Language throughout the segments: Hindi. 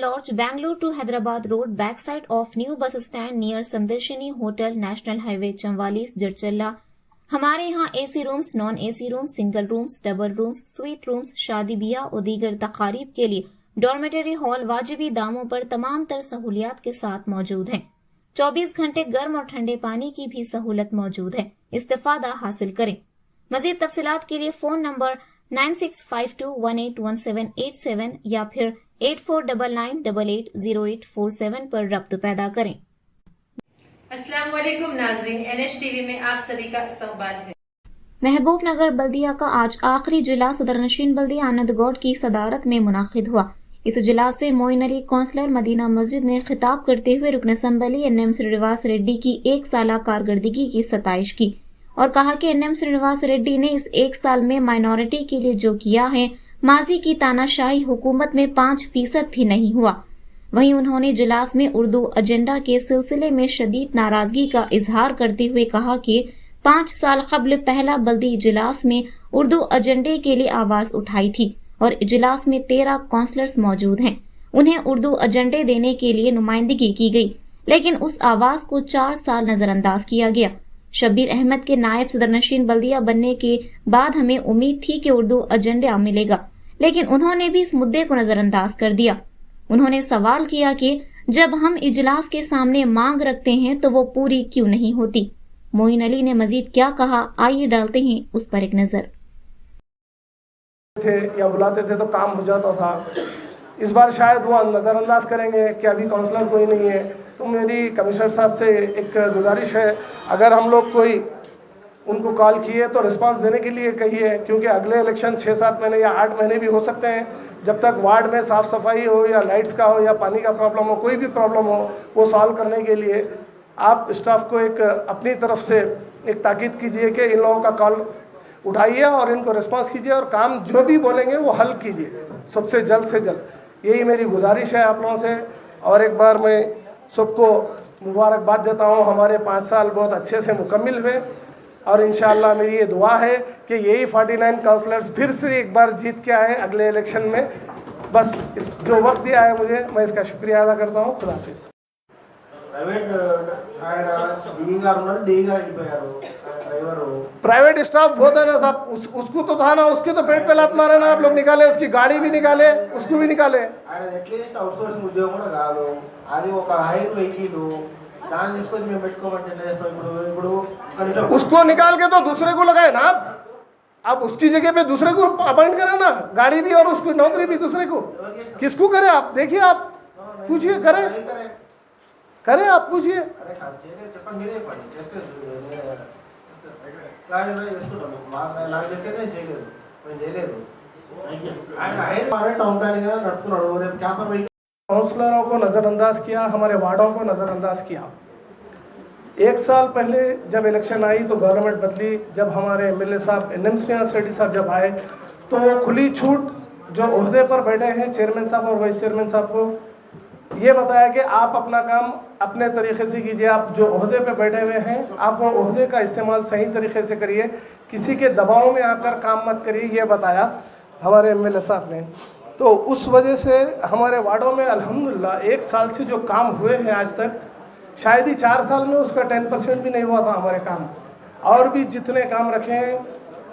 Lodge, Bangalore to Hyderabad Road, backside of new bus stand near Sandarshini Hotel, National Highway, Chamwalis, Jirchalla। हमारे यहाँ AC rooms, non AC rooms, single rooms, double rooms, sweet rooms, शादी ब्याह और दीगर तकारीब के लिए डॉर्मेटरी हॉल वाजिबी दामों पर तमाम तर सहूलियात के साथ मौजूद हैं। 24 घंटे गर्म और ठंडे पानी की भी सहूलत मौजूद है। इस्तिफादा हासिल करें। मजीद तफसीलात के लिए फोन नंबर 9652181787 या फिर 8499880847 पर रब्त पैदा करें। अस्सलाम वालेकुम नाज़रीन, NH TV में आप सभी का इस्तकबाल है। महबूब नगर बल्दिया का आज आखिरी जिला सदरनशीन बल्दिया आनंद गौड की सदारत में मुनाकिद हुआ। इस इजलास से मोइन अली कौंसलर मदीना मस्जिद ने खिताब करते हुए रुकन असम्बली NM श्रीनिवास रेड्डी की 1 साला कारकर्दगी की सताइश की और कहा कि NM श्रीनिवास रेड्डी ने इस 1 साल में माइनॉरिटी के लिए जो किया है, माजी की तानाशाही हुकूमत में 5% भी नहीं हुआ। वहीं उन्होंने इजलास में उर्दू एजेंडा के सिलसिले में शदीद नाराजगी का इजहार करते हुए कहा कि 5 साल कबल पहला बल्दी इजलास में उर्दू एजेंडे के लिए आवाज उठाई थी और इजलास में 13 काउंसलर्स मौजूद हैं। उन्हें उर्दू एजेंडे देने के लिए नुमाइंदगी की गई, लेकिन उस आवाज को 4 साल नजरअंदाज किया गया। शब्बीर अहमद के नायब सदरनशीन बल्दिया बनने के बाद हमें उम्मीद थी कि उर्दू एजेंडा मिलेगा, लेकिन उन्होंने भी इस मुद्दे को नजरअंदाज कर दिया। उन्होंने सवाल किया कि जब हम इजलास के सामने मांग रखते हैं तो वो पूरी क्यों नहीं होती। मोइन अली ने मजीद क्या कहा, आइए डालते हैं उस पर एक नजर। थे या बुलाते थे तो काम हो जाता था। इस बार शायद वो नज़रअंदाज करेंगे कि अभी काउंसलर कोई नहीं है। तो मेरी कमिश्नर साहब से एक गुजारिश है, अगर हम लोग कोई उनको कॉल किए तो रिस्पांस देने के लिए कहिए, क्योंकि अगले इलेक्शन 6-7 महीने या 8 महीने भी हो सकते हैं। जब तक वार्ड में साफ़ सफाई हो या लाइट्स का हो या पानी का प्रॉब्लम हो, कोई भी प्रॉब्लम हो, वो सॉल्व करने के लिए आप स्टाफ को एक अपनी तरफ से एक ताकीद कीजिए कि इन लोगों का कॉल उठाइए और इनको रिस्पांस कीजिए और काम जो भी बोलेंगे वो हल कीजिए सबसे जल्द से जल्द। यही मेरी गुजारिश है आप लोगों से। और एक बार मैं सबको मुबारकबाद देता हूँ, हमारे 5 साल बहुत अच्छे से मुकम्मिल हुए और इंशाअल्लाह मेरी ये दुआ है कि यही 49 काउंसलर्स फिर से एक बार जीत के आए अगले इलेक्शन में। बस इस जो वक्त दिया है मुझे, मैं इसका शुक्रिया अदा करता हूँ। खुदा हाफिज़। प्राइवेट स्टाफ बहुत है ना साहब, उसको तो था ना, उसके तो पेट पे लात मारे ना आप लोग, निकाले, उसकी गाड़ी भी निकाले, उसको भी निकाले। उसको निकाल के तो दूसरे को लगाए ना आप उसकी जगह पे दूसरे को अपॉइंट करें ना, गाड़ी भी और उसको नौकरी भी दूसरे को। किसको करें आप देखिए, आप पूछिए, करें आप पूछिए। काउंसलरों को नज़रअंदाज किया, हमारे वार्डों को नज़रअंदाज किया। 1 साल पहले जब इलेक्शन आई तो गवर्नमेंट बदली, जब हमारे MLA साहब NM श्रीनिवास रेड्डी साहब जब आए तो वो खुली छूट जो ओहदे पर बैठे हैं चेयरमैन साहब और वाइस चेयरमैन साहब को ये बताया कि आप अपना काम अपने तरीके से कीजिए। आप जो ओहदे पे बैठे हुए हैं आप वो ओहदे का इस्तेमाल सही तरीके से करिए, किसी के दबाव में आकर काम मत करिए, ये बताया हमारे MLA साहब ने। तो उस वजह से हमारे वार्डों में अल्हम्दुलिल्लाह 1 साल से जो काम हुए हैं आज तक, शायद ही 4 साल में उसका 10% भी नहीं हुआ था हमारे काम। और भी जितने काम रखे हैं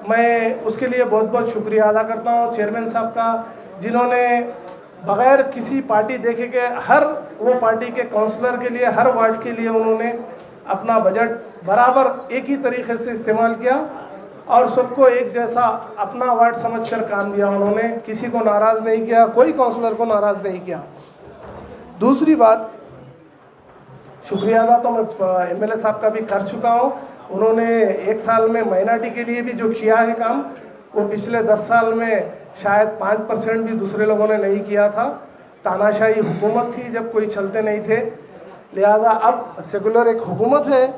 मैं उसके लिए बहुत बहुत शुक्रिया अदा करता हूँ चेयरमैन साहब का, जिन्होंने बग़ैर किसी पार्टी देखे के हर वो पार्टी के काउंसलर के लिए, हर वार्ड के लिए उन्होंने अपना बजट बराबर एक ही तरीके से इस्तेमाल किया और सबको एक जैसा अपना वार्ड समझकर काम दिया। उन्होंने किसी को नाराज़ नहीं किया, कोई काउंसलर को नाराज़ नहीं किया। दूसरी बात, शुक्रिया अदा तो मैं MLA साहब का भी कर चुका हूँ। उन्होंने 1 साल में माइनॉरिटी के लिए भी जो किया है काम, वो पिछले 10 साल में शायद 5% भी दूसरे लोगों ने नहीं किया था। तानाशाही हुकूमत थी जब कोई चलते नहीं थे, लिहाजा अब सेकुलर एक हुकूमत है,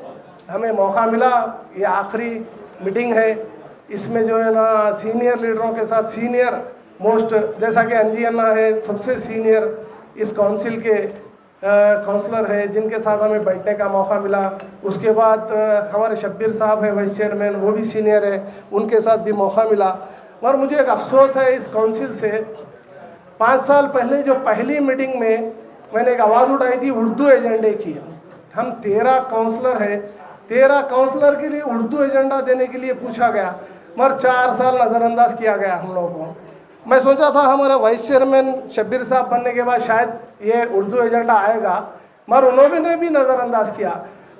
हमें मौका मिला। ये आखिरी मीटिंग है, इसमें जो है ना सीनियर लीडरों के साथ सीनियर मोस्ट, जैसा कि NG अन्ना है सबसे सीनियर इस काउंसिल के काउंसलर है, जिनके साथ हमें बैठने का मौका मिला। उसके बाद हमारे शब्बीर साहब है वाइस चेयरमैन, वो भी सीनियर है, उनके साथ भी मौका मिला। और मुझे एक अफसोस है इस काउंसिल से, 5 साल पहले जो पहली मीटिंग में मैंने एक आवाज़ उठाई थी उर्दू एजेंडे की, हम 13 काउंसलर हैं, 13 काउंसलर के लिए उर्दू एजेंडा देने के लिए पूछा गया, मगर 4 साल नज़रअंदाज किया गया हम लोगों को। मैं सोचा था हमारा वाइस चेयरमैन शब्बीर साहब बनने के बाद शायद ये उर्दू एजेंडा आएगा, मगर उन्होंने भी नज़रअंदाज किया।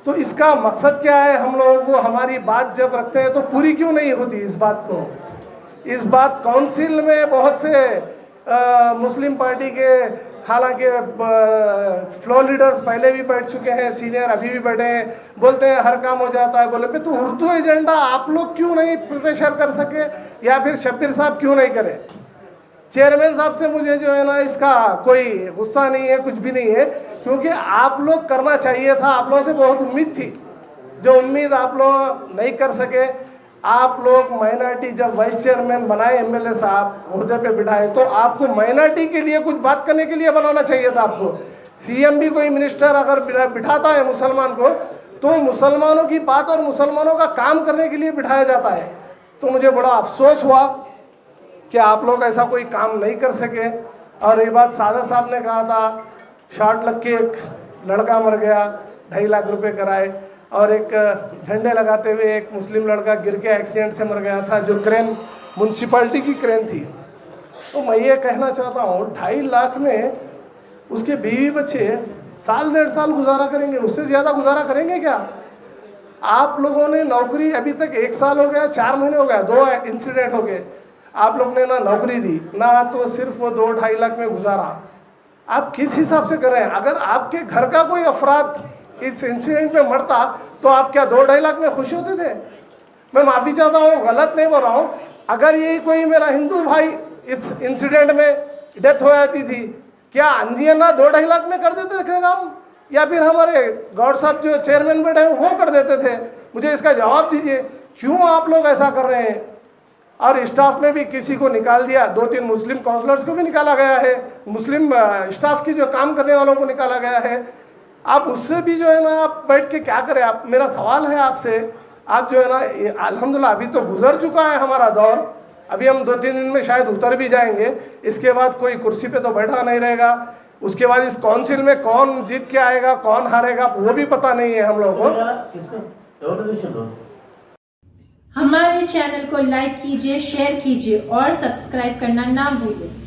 तो इसका मकसद क्या है? हम लोगों को हमारी बात जब रखते हैं तो पूरी क्यों नहीं होती इस बात को? इस बात काउंसिल में बहुत से मुस्लिम पार्टी के, हालांकि फ्लोर लीडर्स पहले भी बैठ चुके हैं, सीनियर अभी भी बैठे हैं, बोलते हैं हर काम हो जाता है, बोले पे तो उर्दू एजेंडा आप लोग क्यों नहीं प्रेशर कर सके, या फिर शब्बीर साहब क्यों नहीं करे? चेयरमैन साहब से मुझे जो है ना इसका कोई गुस्सा नहीं है, कुछ भी नहीं है, क्योंकि आप लोग करना चाहिए था, आप लोगों से बहुत उम्मीद थी, जो उम्मीद आप लोग नहीं कर सके। आप लोग माइनॉरिटी जब वाइस चेयरमैन बनाए, एमएलए साहब ओहदे पे बिठाए, तो आपको माइनॉरिटी के लिए कुछ बात करने के लिए बनाना चाहिए था आपको। सीएम भी कोई मिनिस्टर अगर बिठाता है मुसलमान को, तो मुसलमानों की बात और मुसलमानों का काम करने के लिए बिठाया जाता है। तो मुझे बड़ा अफसोस हुआ कि आप लोग ऐसा कोई काम नहीं कर सके। और ये बात सादा साहब ने कहा था, शॉट लग के एक लड़का मर गया, 2.5 लाख रुपए कराए, और एक झंडे लगाते हुए एक मुस्लिम लड़का गिर के एक्सीडेंट से मर गया था, जो क्रेन म्यूनसिपाल्टी की क्रेन थी। तो मैं ये कहना चाहता हूँ 2.5 लाख में उसके बीवी बच्चे 1.5 साल गुजारा करेंगे, उससे ज़्यादा गुजारा करेंगे क्या? आप लोगों ने नौकरी अभी तक 1 साल हो गया, 4 महीने हो गया, 2 इंसिडेंट हो गए, आप लोग ने ना नौकरी दी, ना तो सिर्फ वो 2-2.5 लाख में गुजारा। आप किस हिसाब से कर रहे हैं? अगर आपके घर का कोई अफराद इस इंसिडेंट में मरता तो आप क्या 2-2.5 लाख में खुश होते थे? मैं माफ़ी चाहता हूँ, गलत नहीं बोल रहा हूँ। अगर यही कोई मेरा हिंदू भाई इस इंसिडेंट में डेथ हो जाती थी, क्या अंजियाना 2-2.5 लाख में कर देते थे काम, या फिर हमारे गौड़ साहब जो चेयरमैन बैठे हैं वो कर देते थे? मुझे इसका जवाब दीजिए, क्यों आप लोग ऐसा कर रहे हैं? और स्टाफ में भी किसी को निकाल दिया, 2-3 मुस्लिम काउंसलर्स को भी निकाला गया है, मुस्लिम स्टाफ की जो काम करने वालों को निकाला गया है। आप उससे भी जो है ना आप बैठ के क्या करें? आप, मेरा सवाल है आपसे, आप जो है ना अल्हम्दुलिल्लाह अभी तो गुजर चुका है हमारा दौर, अभी हम 2-3 दिन में शायद उतर भी जाएंगे, इसके बाद कोई कुर्सी पे तो बैठा नहीं रहेगा, उसके बाद इस काउंसिल में कौन जीत के आएगा कौन हारेगा वो भी पता नहीं है हम लोगों को। हमारे चैनल को लाइक कीजिए, शेयर कीजिए और सब्सक्राइब करना ना भूलें।